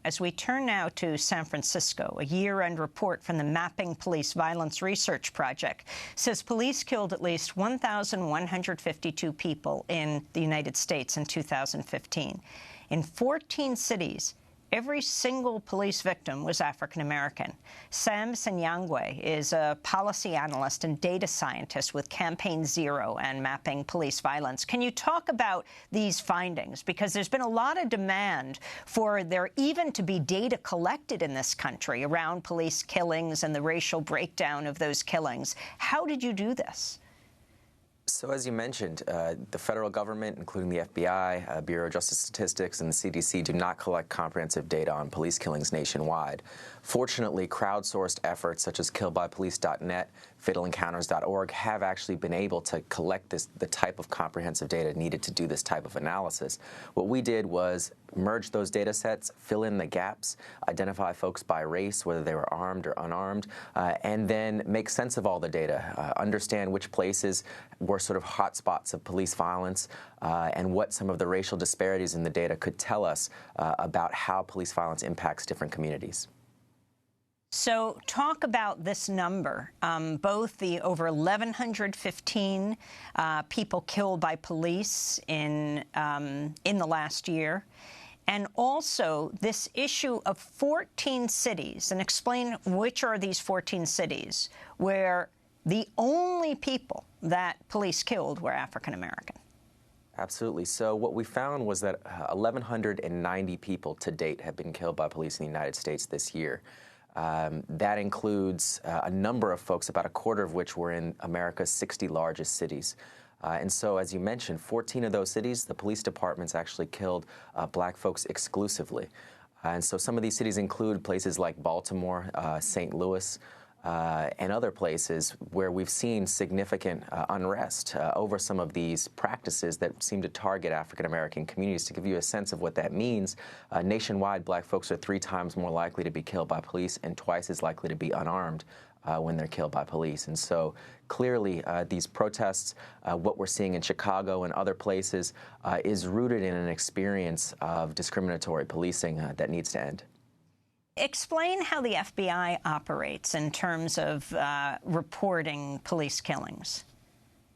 As we turn now to San Francisco, a year-end report from the Mapping Police Violence Research Project says police killed at least 1,152 people in the United States in 2015. In 14 cities, every single police victim was African-American. Sam Sinyangwe is a policy analyst and data scientist with Campaign Zero and Mapping Police Violence. Can you talk about these findings? Because there's been a lot of demand for there even to be data collected in this country around police killings and the racial breakdown of those killings. How did you do this? So as you mentioned, the federal government, including the FBI, Bureau of Justice Statistics, and the CDC, do not collect comprehensive data on police killings nationwide. Fortunately, crowdsourced efforts such as killbypolice.net, fatalencounters.org have actually been able to collect the type of comprehensive data needed to do this type of analysis. What we did was merge those data sets, fill in the gaps, identify folks by race, whether they were armed or unarmed, and then make sense of all the data, understand which places were sort of hotspots of police violence, and what some of the racial disparities in the data could tell us about how police violence impacts different communities. So talk about this number, both the over 1,115 people killed by police in the last year, and also this issue of 14 cities, and explain which are these 14 cities where the only people that police killed were African-American. Absolutely. So what we found was that 1,190 people to date have been killed by police in the United States this year. That includes a number of folks, about a quarter of which were in America's 60 largest cities. And so, as you mentioned, 14 of those cities, the police departments actually killed black folks exclusively. And so some of these cities include places like Baltimore, St. Louis, and other places where we've seen significant unrest over some of these practices that seem to target African-American communities. To give you a sense of what that means, nationwide, black folks are 3 times more likely to be killed by police and twice as likely to be unarmed when they're killed by police. And so clearly these protests, what we're seeing in Chicago and other places, is rooted in an experience of discriminatory policing that needs to end. Explain how the FBI operates in terms of reporting police killings.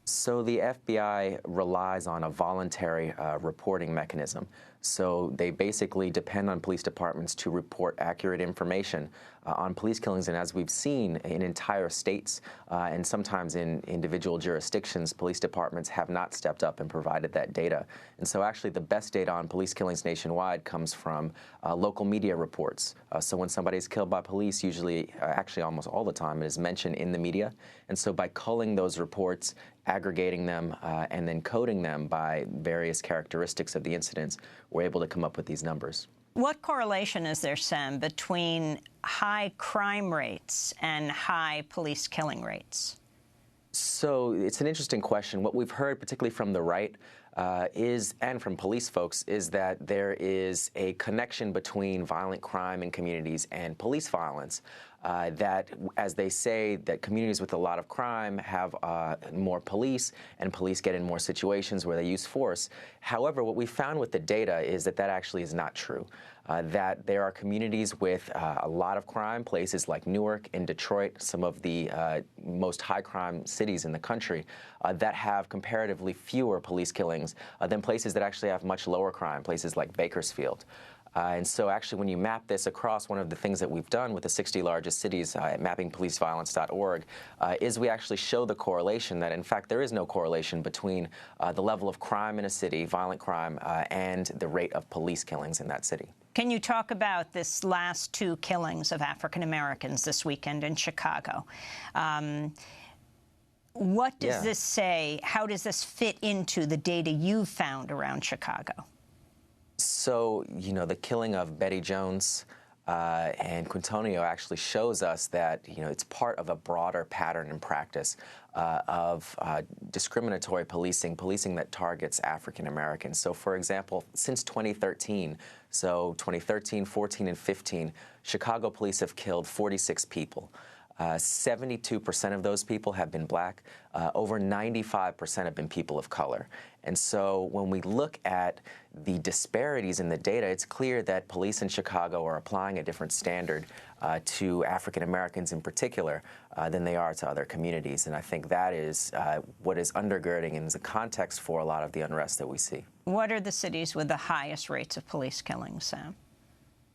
So the FBI relies on a voluntary reporting mechanism. So they basically depend on police departments to report accurate information on police killings. And as we've seen in entire states and sometimes in individual jurisdictions, police departments have not stepped up and provided that data. And so actually the best data on police killings nationwide comes from local media reports. So when somebody's killed by police, usually, actually almost all the time, it is mentioned in the media. And so by culling those reports, aggregating them, and then coding them by various characteristics of the incidents, we're able to come up with these numbers. What correlation is there, Sam, between high crime rates and high police killing rates? So it's an interesting question. What we've heard, particularly from the right, and from police folks, is that there is a connection between violent crime in communities and police violence. That, as they say, that communities with a lot of crime have more police, and police get in more situations where they use force. However, what we found with the data is that that actually is not true. That there are communities with a lot of crime, places like Newark and Detroit, some of the most high-crime cities in the country, that have comparatively fewer police killings than places that actually have much lower crime, places like Bakersfield. And so actually when you map this across, one of the things that we've done with the 60 largest cities at mappingpoliceviolence.org is we actually show the correlation that, in fact, there is no correlation between the level of crime in a city, violent crime, and the rate of police killings in that city. Can you talk about this last 2 killings of African Americans this weekend in Chicago? What does this say? How does this fit into the data you've found around Chicago? So, you know, the killing of Betty Jones and Quintonio actually shows us that, you know, it's part of a broader pattern and practice of discriminatory policing that targets African Americans. So, for example, since 2013, so 2013, 14, and 15, Chicago police have killed 46 people. 72% of those people have been black. Over 95% have been people of color. And so when we look at the disparities in the data, it's clear that police in Chicago are applying a different standard to African Americans in particular than they are to other communities. And I think that is what is undergirding and is the context for a lot of the unrest that we see. What are the cities with the highest rates of police killings, Sam?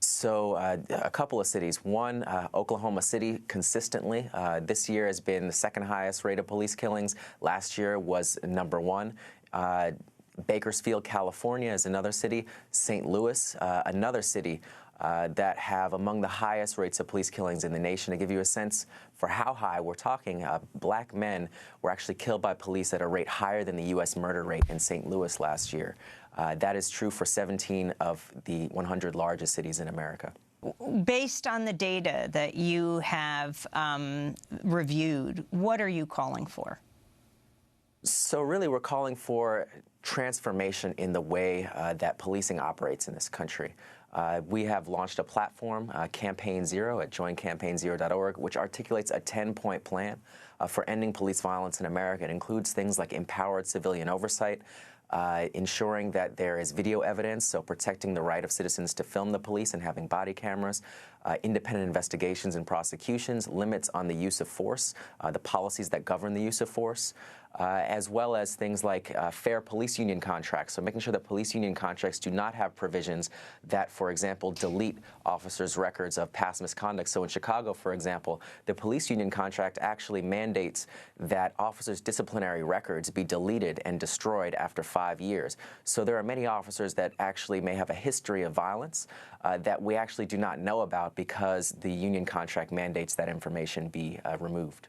So a couple of cities. One, Oklahoma City, consistently this year has been the second highest rate of police killings. Last year was number one. Bakersfield, California is another city. St. Louis, another city that have among the highest rates of police killings in the nation. To give you a sense for how high we're talking, black men were actually killed by police at a rate higher than the U.S. murder rate in St. Louis last year. That is true for 17 of the 100 largest cities in America. Based on the data that you have reviewed, what are you calling for? So really, we're calling for transformation in the way that policing operates in this country. We have launched a platform, Campaign Zero, at joincampaignzero.org, which articulates a 10-point plan for ending police violence in America. It includes things like empowered civilian oversight, ensuring that there is video evidence, so protecting the right of citizens to film the police and having body cameras, independent investigations and prosecutions, limits on the use of force, the policies that govern the use of force, as well as things like fair police union contracts, so making sure that police union contracts do not have provisions that, for example, delete officers' records of past misconduct. So in Chicago, for example, the police union contract actually mandates that officers' disciplinary records be deleted and destroyed after 5 years. So there are many officers that actually may have a history of violence that we actually do not know about because the union contract mandates that information be removed.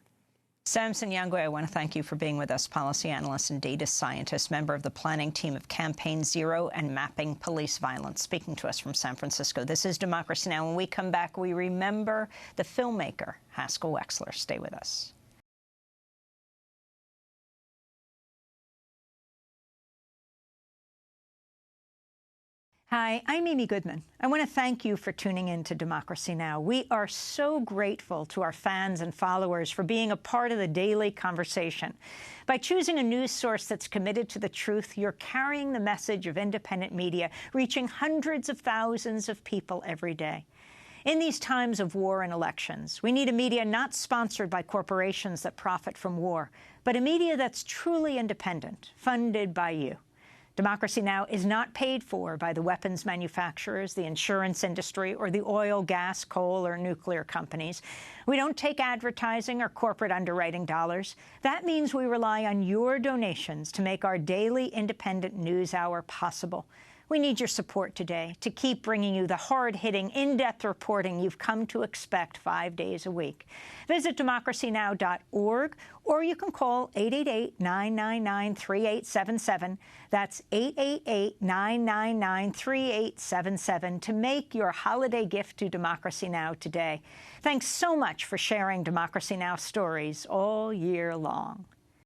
Sam Sinyangwe, I want to thank you for being with us, policy analyst and data scientist, member of the planning team of Campaign Zero and Mapping Police Violence, speaking to us from San Francisco. This is Democracy Now! When we come back, we remember the filmmaker Haskell Wexler. Stay with us. Hi, I'm Amy Goodman. I want to thank you for tuning in to Democracy Now! We are so grateful to our fans and followers for being a part of the daily conversation. By choosing a news source that's committed to the truth, you're carrying the message of independent media, reaching hundreds of thousands of people every day. In these times of war and elections, we need a media not sponsored by corporations that profit from war, but a media that's truly independent, funded by you. Democracy Now! Is not paid for by the weapons manufacturers, the insurance industry, or the oil, gas, coal, or nuclear companies. We don't take advertising or corporate underwriting dollars. That means we rely on your donations to make our daily independent news hour possible. We need your support today to keep bringing you the hard-hitting, in-depth reporting you've come to expect 5 days a week. Visit democracynow.org, or you can call 888-999-3877. That's 888-999-3877 to make your holiday gift to Democracy Now! Today. Thanks so much for sharing Democracy Now! Stories all year long.